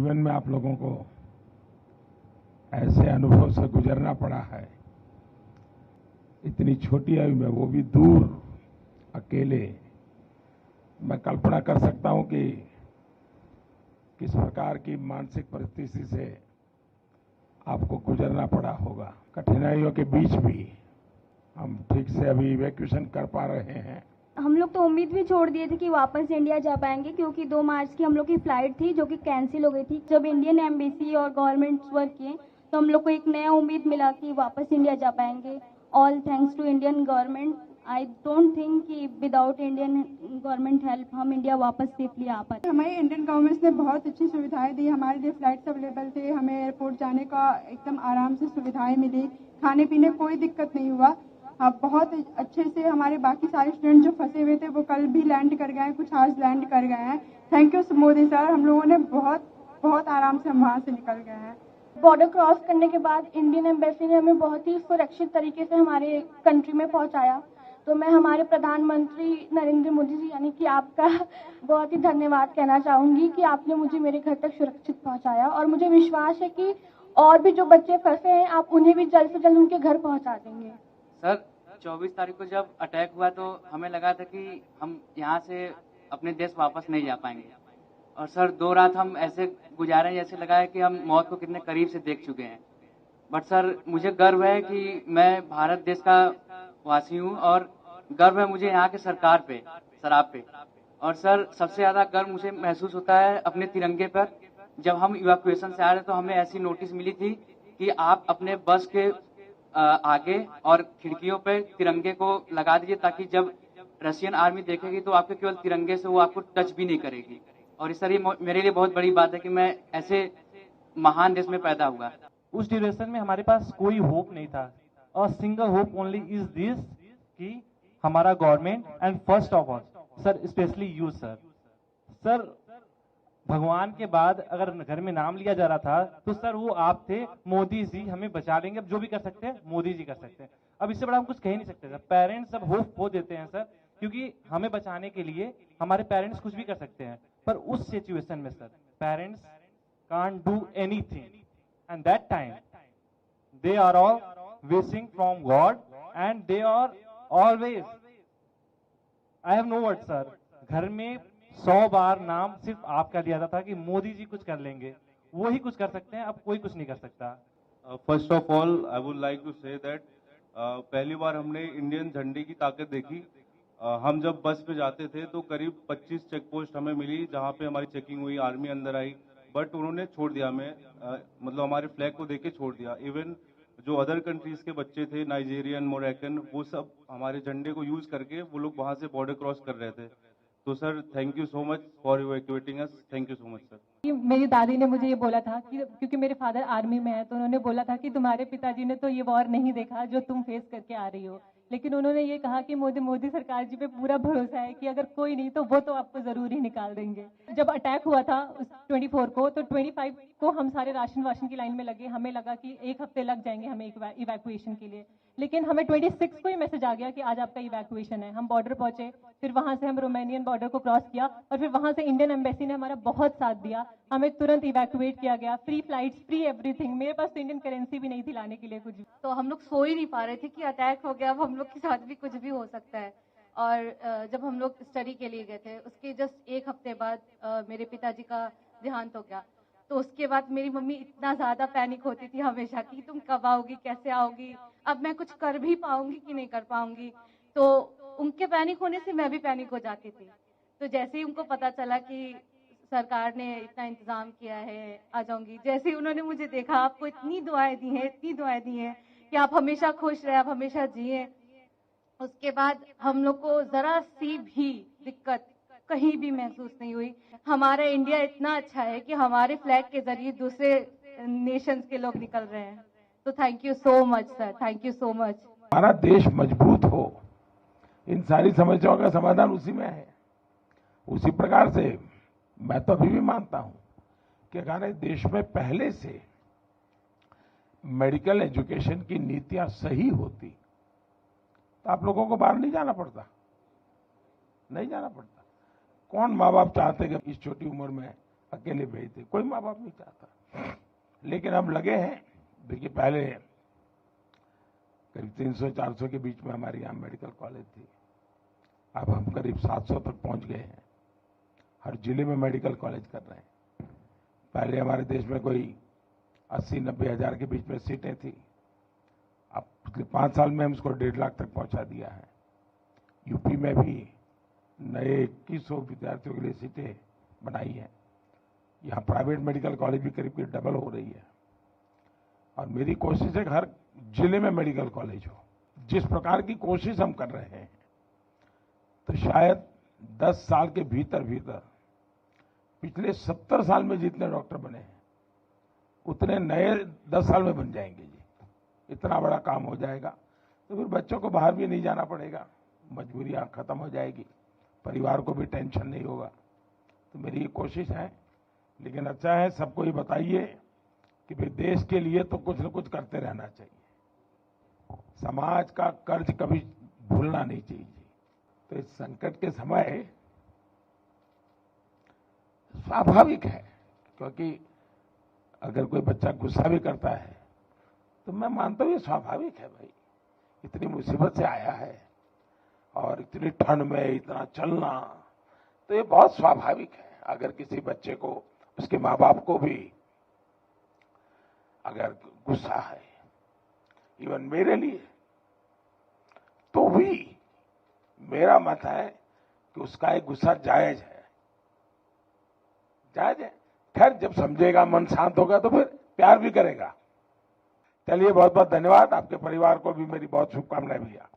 जीवन में आप लोगों को ऐसे अनुभव से गुजरना पड़ा है, इतनी छोटी आयु में, वो भी दूर, अकेले। मैं कल्पना कर सकता हूं कि किस प्रकार की मानसिक परिस्थिति से आपको गुजरना पड़ा होगा। कठिनाइयों के बीच भी हम ठीक से अभी इवैक्यूएशन कर पा रहे हैं। हम लोग तो उम्मीद भी छोड़ दिए थे कि वापस इंडिया जा पाएंगे, क्योंकि 2 मार्च की हम लोग की फ्लाइट थी जो कि कैंसिल हो गई थी। जब इंडियन एम्बेसी और गवर्नमेंट वर्क किए तो हम लोग को एक नया उम्मीद मिला कि वापस इंडिया जा पाएंगे। All thanks to Indian government. I don't think कि विदाउट इंडियन गवर्नमेंट हेल्प हम इंडिया वापस सेफली आ पाते। हमारी इंडियन गवर्नमेंट ने बहुत अच्छी सुविधाएं दी। हमारे लिए फ्लाइट्स अवेलेबल थे, हमें एयरपोर्ट जाने का एकदम आराम से सुविधाएं मिली, खाने पीने कोई दिक्कत नहीं हुआ। बहुत अच्छे से हमारे बाकी सारे स्टूडेंट जो फंसे हुए थे वो कल भी लैंड कर गए हैं, कुछ आज लैंड कर गए हैं। थैंक यू मोदी सर, हम लोगों ने बहुत आराम से हम वहाँ से निकल गए हैं। बॉर्डर क्रॉस करने के बाद इंडियन एम्बेसी ने हमें बहुत ही सुरक्षित तरीके से हमारे कंट्री में पहुंचाया। तो मैं हमारे प्रधानमंत्री नरेंद्र मोदी जी यानी कि आपका बहुत ही धन्यवाद कहना चाहूँगी कि आपने मुझे मेरे घर तक सुरक्षित पहुंचाया, और मुझे विश्वास है कि और भी जो बच्चे फंसे हैं आप उन्हें भी जल्द से जल्द उनके घर पहुंचा देंगे। सर 24 तारीख को जब अटैक हुआ तो हमें लगा था कि हम यहाँ से अपने देश वापस नहीं जा पाएंगे, और सर 2 रात हम ऐसे गुजारे जैसे लगा है कि हम मौत को कितने करीब से देख चुके हैं। बट सर मुझे गर्व है कि मैं भारत देश का वासी हूँ, और गर्व है मुझे यहाँ के सरकार पे, शराब पे। और सर सबसे ज्यादा गर्व मुझे महसूस होता है अपने तिरंगे पर। जब हम इवैक्यूएशन से आ रहे तो हमें ऐसी नोटिस मिली थी कि आप अपने बस के आगे और खिड़कियों पे तिरंगे को लगा दीजिए, ताकि जब रशियन आर्मी देखेगी तो आपके केवल तिरंगे से वो आपको टच भी नहीं करेगी। और इस तरह मेरे लिए बहुत बड़ी बात है कि मैं ऐसे महान देश में पैदा हुआ। उस ड्यूरेशन में हमारे पास कोई होप नहीं था, और single hope only is this कि हमारा government and first of all sir specially you sir भगवान के बाद अगर घर में नाम लिया जा रहा था तो सर वो आप थे। मोदी जी हमें बचा लेंगे, अब जो भी कर सकते हैं मोदी जी कर सकते हैं। अब इससे बड़ा हम कुछ कह ही नहीं सकते सर। पेरेंट्स सब होप खो देते हैं सर, क्योंकि हमें बचाने के लिए हमारे पेरेंट्स कुछ भी कर सकते हैं, पर उस सिचुएशन में sir parents can't do anything, and that time they are all wishing from God and they are always, I have no word sir. घर में 100 बार नाम सिर्फ आपका लिया जाता था कि मोदी जी कुछ कर लेंगे, वो ही कुछ कर सकते हैं, अब कोई कुछ नहीं कर सकता। First of all I would like to say that पहली बार हमने इंडियन झंडे की ताकत देखी। हम जब बस पे जाते थे तो करीब 25 चेक पोस्ट हमें मिली जहाँ पे हमारी चेकिंग हुई, आर्मी अंदर आई, बट उन्होंने छोड़ दिया हमें, मतलब हमारे फ्लैग को देख के छोड़ दिया। इवन जो अदर कंट्रीज के बच्चे थे, नाइजीरियन, मोरक्कन, वो सब हमारे झंडे को यूज करके वो लोग वहां से बॉर्डर क्रॉस कर रहे थे। तो sir thank you so much for evacuating us, thank you so much sir. मेरी दादी ने मुझे ये बोला था कि क्योंकि मेरे फादर आर्मी में है, तो उन्होंने बोला था कि तुम्हारे पिताजी ने तो ये वॉर नहीं देखा जो तुम फेस करके आ रही हो, लेकिन उन्होंने ये कहा कि मोदी सरकार जी पे पूरा भरोसा है कि अगर कोई नहीं तो वो तो आपको जरूर ही निकाल देंगे। जब अटैक हुआ था 24 को, तो 25 को हम सारे राशन की लाइन में लगे। हमें लगा कि 1 हफ्ते लग जाएंगे हमें इवैक्यूएशन के लिए, लेकिन हमें 26 को ही मैसेज आ गया कि आज आपका इवैक्यूएशन है। हम बॉर्डर पहुंचे, फिर वहां से हम रोमानियन बॉर्डर को क्रॉस किया, और फिर वहां से इंडियन एम्बेसी ने हमारा बहुत साथ दिया। हमें तुरंत इवैक्यूएट किया गया, फ्री फ्लाइट्स, फ्री एवरीथिंग। मेरे पास तो इंडियन करेंसी भी नहीं थी लाने के लिए कुछ भी। तो हम लोग सो ही नहीं पा रहे थे कि अटैक हो गया, अब हम लोग के साथ भी कुछ भी हो सकता है। और जब हम लोग स्टडी के लिए गए थे उसके जस्ट 1 हफ्ते बाद मेरे पिताजी का देहांत हो गया। तो उसके बाद मेरी मम्मी इतना ज्यादा पैनिक होती थी हमेशा कि तुम कब आओगी, कैसे आओगी, अब मैं कुछ कर भी पाऊंगी कि नहीं कर पाऊंगी। तो उनके पैनिक होने से मैं भी पैनिक हो जाती थी। तो जैसे ही उनको पता चला कि सरकार ने इतना इंतजाम किया है, आ जाऊंगी, जैसे ही उन्होंने मुझे देखा, आपको इतनी दुआएं दी हैं कि आप हमेशा खुश रहे, आप हमेशा जिए, उसके बाद हम लोग को जरा सी भी दिक्कत कहीं भी महसूस नहीं हुई। हमारा इंडिया इतना अच्छा है कि हमारे फ्लैग के जरिए दूसरे नेशंस के लोग निकल रहे हैं। तो thank you so much sir, thank you so much. हमारा देश मजबूत हो, इन सारी समस्याओं का समाधान उसी में है। उसी प्रकार से मैं तो अभी भी मानता हूं कि अगर देश में पहले से मेडिकल एजुकेशन की नीतियां सही होती तो आप लोगों को बाहर नहीं जाना पड़ता। कौन माँ बाप चाहते कि इस छोटी उम्र में अकेले भेजते, कोई माँ बाप नहीं चाहता। लेकिन हम लगे हैं। देखिए, पहले करीब 300-400 के बीच में हमारे यहाँ मेडिकल कॉलेज थी, अब हम करीब 700 तक पहुंच गए हैं। हर जिले में मेडिकल कॉलेज कर रहे हैं। पहले हमारे देश में कोई 80-90 हजार के बीच में सीटें थी, अब पिछले 5 साल में हम इसको 1.5 लाख तक पहुंचा दिया है। यूपी में भी नए 2100 विद्यार्थियों के लिए सीटें बनाई हैं। यहाँ प्राइवेट मेडिकल कॉलेज भी करीब करीब डबल हो रही है। और मेरी कोशिश है कि हर जिले में मेडिकल कॉलेज हो। जिस प्रकार की कोशिश हम कर रहे हैं, तो शायद 10 साल के भीतर भीतर पिछले 70 साल में जितने डॉक्टर बने हैं उतने नए 10 साल में बन जाएंगे जी। इतना बड़ा काम हो जाएगा, तो फिर बच्चों को बाहर भी नहीं जाना पड़ेगा, मजबूरियां खत्म हो जाएगी, परिवार को भी टेंशन नहीं होगा। तो मेरी ये कोशिश है। लेकिन अच्छा है, सबको ये बताइए कि भाई देश के लिए तो कुछ न कुछ करते रहना चाहिए। समाज का कर्ज कभी भूलना नहीं चाहिए। तो इस संकट के समय स्वाभाविक है, क्योंकि अगर कोई बच्चा गुस्सा भी करता है तो मैं मानता हूं ये स्वाभाविक है। भाई, इतनी मुसीबत से आया है और इतनी ठंड में इतना चलना, तो ये बहुत स्वाभाविक है। अगर किसी बच्चे को, उसके माँ बाप को भी अगर गुस्सा है, इवन मेरे लिए, तो भी मेरा मत है कि उसका एक गुस्सा जायज है, जायज है। खैर, जब समझेगा, मन शांत होगा, तो फिर प्यार भी करेगा। चलिए, बहुत बहुत धन्यवाद। आपके परिवार को भी मेरी बहुत शुभकामनाएं भैया।